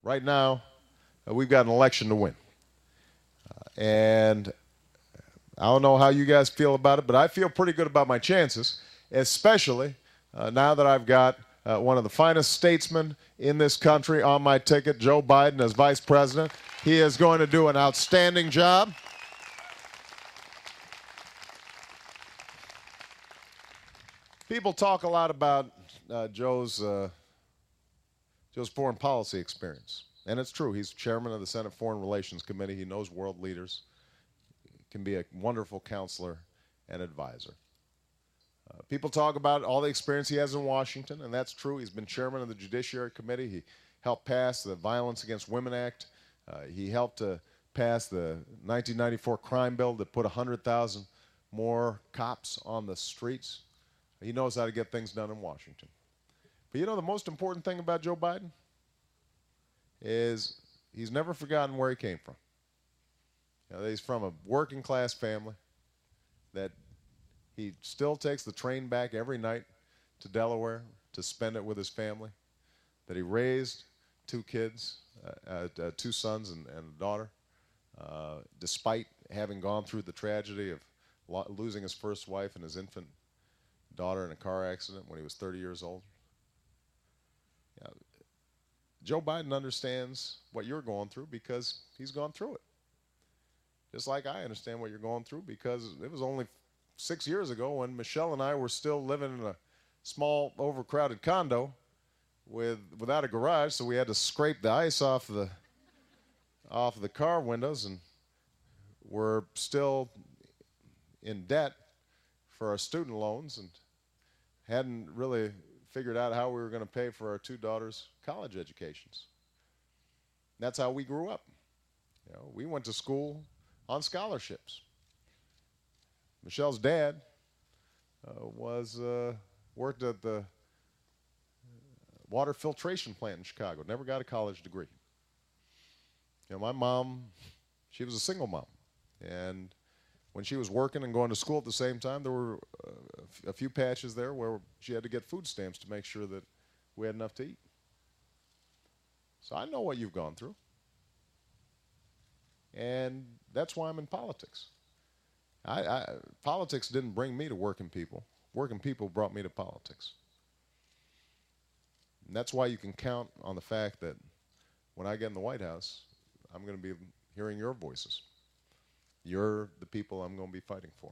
Right now, we've got an election to win. And I don't know how you guys feel about it, but I feel pretty good about my chances, especially now that I've got one of the finest statesmen in this country on my ticket, Joe Biden, as vice president. He is going to do an outstanding job. People talk a lot about Joe's foreign policy experience. And it's true. He's chairman of the Senate Foreign Relations Committee. He knows world leaders, can be a wonderful counselor and advisor. People talk about all the experience he has in Washington, and that's true. He's been chairman of the Judiciary Committee. He helped pass the Violence Against Women Act. He helped to pass the 1994 crime bill that put 100,000 more cops on the streets. He knows how to get things done in Washington. But you know the most important thing about Joe Biden is he's never forgotten where he came from. You know, he's from a working class family that he still takes the train back every night to Delaware to spend it with his family, that he raised two kids, two sons and a daughter, despite having gone through the tragedy of losing his first wife and his infant daughter in a car accident when he was 30 years old. Yeah, Joe Biden understands what you're going through because he's gone through it. Just like I understand what you're going through because it was only 6 years ago when Michelle and I were still living in a small, overcrowded condo without a garage, so we had to scrape the ice off the car windows, and we're still in debt for our student loans and hadn't really figured out how we were going to pay for our two daughters' college educations. That's how we grew up. You know, we went to school on scholarships. Michelle's dad worked at the water filtration plant in Chicago. Never got a college degree. You know, my mom, she was a single mom, and when she was working and going to school at the same time, there were a few patches there where she had to get food stamps to make sure that we had enough to eat. So I know what you've gone through, and that's why I'm in politics. Politics didn't bring me to working people. Working people brought me to politics. And that's why you can count on the fact that when I get in the White House, I'm going to be hearing your voices. You're the people I'm going to be fighting for.